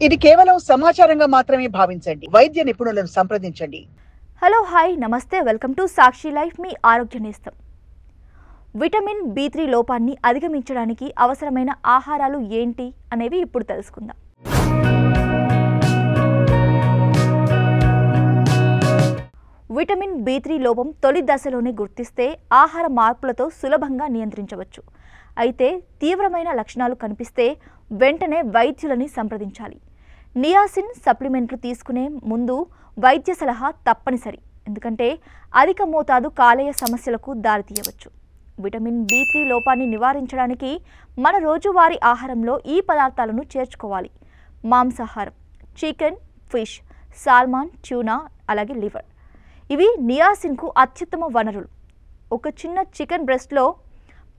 ఇది కేవలం సమాచారంగా మాత్రమే భావించండి. వైద్య నిపుణులను సంప్రదించండి. హలో హాయ్ నమస్తే వెల్కమ్ టు సాక్షి లైఫ్ మీ ఆరోగ్య నేస్తం. విటమిన్ B3 లోపాన్ని అధిగమించడానికి అవసరమైన ఆహారాలు ఏంటి అనేవి ఇప్పుడు తెలుసుకుందాం. విటమిన్ B3 లోపం తొలి దశలోనే గుర్తిస్తే ఆహార మార్పులతో సులభంగా నియంత్రించవచ్చు. అయితే తీవ్రమైన లక్షణాలు కనిపిస్తే వెంటనే వైద్యులని సంప్రదించాలి. నియాసిన్ సప్లిమెంట్లు తీసుకునే ముందు వైద్య సలహా తప్పనిసరి, ఎందుకంటే అధిక మోతాదు కాలేయ సమస్యలకు దారితీయవచ్చు. విటమిన్ B3 లోపాన్ని నివారించడానికి మన రోజువారీ ఆహారంలో ఈ పదార్థాలను చేర్చుకోవాలి. మాంసాహారం, చికెన్, ఫిష్, సాల్మాన్, ట్యూనా, అలాగే లివర్. ఇవి నియాసిన్కు అత్యుత్తమ వనరులు. ఒక చిన్న చికెన్ బ్రెస్ట్లో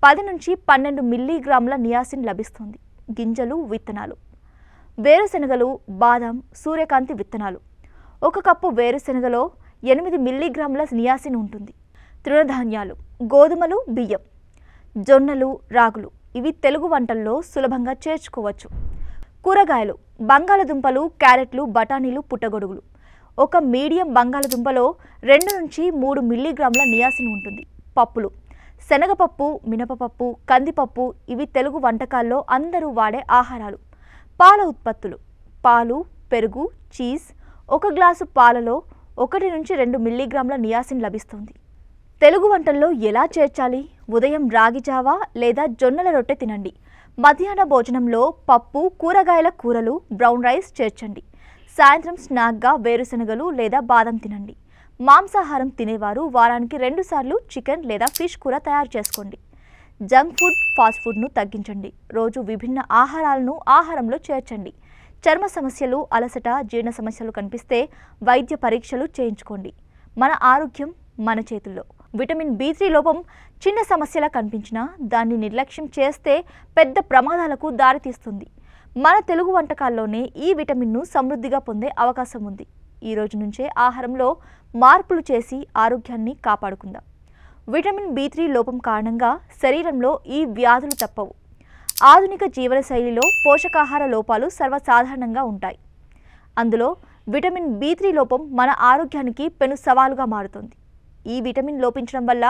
10 నుంచి 12 మిల్లీగ్రాముల నియాసిన్ లభిస్తుంది. గింజలు, విత్తనాలు, వేరుశెనగలు, బాదం, సూర్యకాంతి విత్తనాలు. 1 కప్పు వేరుశెనగలో 8 మిల్లీగ్రాముల నియాసిన్ ఉంటుంది. తృణధాన్యాలు, గోధుమలు, బియ్యం, జొన్నలు, రాగులు. ఇవి తెలుగు వంటల్లో సులభంగా చేర్చుకోవచ్చు. కూరగాయలు, బంగాళదుంపలు, క్యారెట్లు, బఠానీలు, పుట్టగొడుగులు. 1 మీడియం బంగాళదుంపలో 2 నుంచి 3 మిల్లీగ్రాముల నియాసిన్ ఉంటుంది. పప్పులు, శనగపప్పు, మినపపప్పు, కందిపప్పు. ఇవి తెలుగు వంటకాల్లో అందరూ వాడే ఆహారాలు. పాల ఉత్పత్తులు, పాలు, పెరుగు, చీజ్. 1 గ్లాసు పాలలో 1 నుంచి 2 మిల్లీగ్రాముల నియాసిన్ లభిస్తుంది. తెలుగు వంటల్లో ఎలా చేర్చాలి? ఉదయం రాగి జావా లేదా జొన్నల రొట్టె తినండి. మధ్యాహ్న భోజనంలో పప్పు, కూరగాయల కూరలు, బ్రౌన్ రైస్ చేర్చండి. సాయంత్రం స్నాక్గా వేరుశెనగలు లేదా బాదం తినండి. మాంసాహారం తినేవారు వారానికి 2 సార్లు చికెన్ లేదా ఫిష్ కూర తయారు చేసుకోండి. జంక్ ఫుడ్, ఫాస్ట్ ఫుడ్ను తగ్గించండి. రోజు విభిన్న ఆహారాలను ఆహారంలో చేర్చండి. చర్మ సమస్యలు, అలసట, జీర్ణ సమస్యలు కనిపిస్తే వైద్య పరీక్షలు చేయించుకోండి. మన ఆరోగ్యం మన చేతుల్లో. విటమిన్ B3 లోపం చిన్న సమస్యలా కనిపించినా దాన్ని నిర్లక్ష్యం చేస్తే పెద్ద ప్రమాదాలకు దారితీస్తుంది. మన తెలుగు వంటకాల్లోనే ఈ విటమిన్ను సమృద్ధిగా పొందే అవకాశం ఉంది. ఈ రోజు నుంచే ఆహారంలో మార్పులు చేసి ఆరోగ్యాన్ని కాపాడుకుందాం. విటమిన్ B3 లోపం కారణంగా శరీరంలో ఈ వ్యాధులు తప్పవు. ఆధునిక జీవనశైలిలో పోషకాహార లోపాలు సర్వసాధారణంగా ఉంటాయి. అందులో విటమిన్ B3 లోపం మన ఆరోగ్యానికి పెను సవాలుగా మారుతుంది. ఈ విటమిన్ లోపించడం వల్ల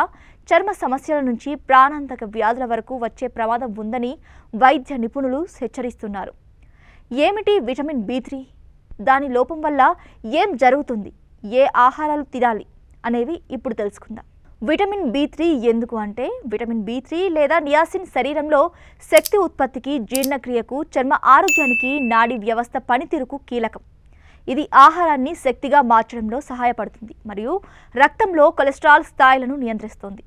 చర్మ సమస్యల నుంచి ప్రాణాంతక వ్యాధుల వరకు వచ్చే ప్రమాదం ఉందని వైద్య నిపుణులు హెచ్చరిస్తున్నారు. ఏమిటి విటమిన్ B3? దాని లోపం వల్ల ఏం జరుగుతుంది? ఏ ఆహారాలు తినాలి అనేవి ఇప్పుడు తెలుసుకుందాం. విటమిన్ B3 ఎందుకు అంటే, విటమిన్ B3 లేదా నియాసిన్ శరీరంలో శక్తి ఉత్పత్తికి, జీర్ణక్రియకు, చర్మ ఆరోగ్యానికి, నాడీ వ్యవస్థ పనితీరుకు కీలకం. ఇది ఆహారాన్ని శక్తిగా మార్చడంలో సహాయపడుతుంది మరియు రక్తంలో కొలెస్ట్రాల్ స్థాయిలను నియంత్రిస్తుంది.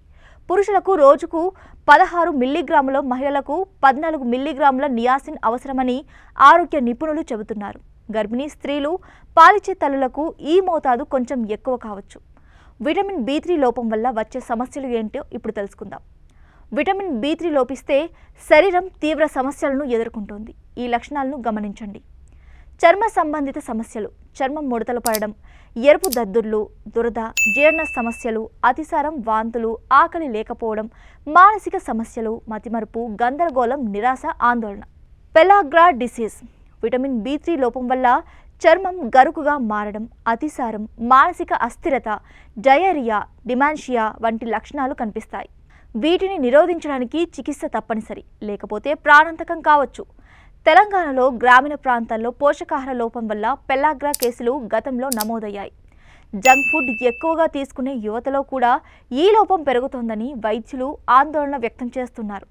పురుషులకు రోజుకు 16 మిల్లీగ్రాముల, మహిళలకు 14 మిల్లీగ్రాముల నియాసిన్ అవసరమని ఆరోగ్య నిపుణులు చెబుతున్నారు. గర్భిణీ స్త్రీలు, పాలిచ్చే తల్లులకు ఈ మోతాదు కొంచెం ఎక్కువ కావచ్చు. విటమిన్ B3 లోపం వల్ల వచ్చే సమస్యలు ఏంటో ఇప్పుడు తెలుసుకుందాం. విటమిన్ B3 లోపిస్తే శరీరం తీవ్ర సమస్యలను ఎదుర్కొంటోంది. ఈ లక్షణాలను గమనించండి. చర్మ సంబంధిత సమస్యలు, చర్మం ముడతలు పడడం, ఎరుపు దద్దుర్లు, దురద, జీర్ణ సమస్యలు, అతిసారం, వాంతులు, ఆకలి లేకపోవడం, మానసిక సమస్యలు, మతిమరుపు, గందరగోళం, నిరాశ, ఆందోళన. పెలాగ్రా డిసీజ్. విటమిన్ B3 లోపం వల్ల చర్మం గరుకుగా మారడం, అతిసారం, మానసిక అస్థిరత, డయేరియా, డిమాన్షియా వంటి లక్షణాలు కనిపిస్తాయి. వీటిని నిరోధించడానికి చికిత్స తప్పనిసరి, లేకపోతే ప్రాణాంతకం కావచ్చు. తెలంగాణలో గ్రామీణ ప్రాంతాల్లో పోషకాహార లోపం వల్ల పెలాగ్రా కేసులు గతంలో నమోదయ్యాయి. జంక్ ఫుడ్ ఎక్కువగా తీసుకునే యువతలో కూడా ఈ లోపం పెరుగుతోందని వైద్యులు ఆందోళన వ్యక్తం చేస్తున్నారు.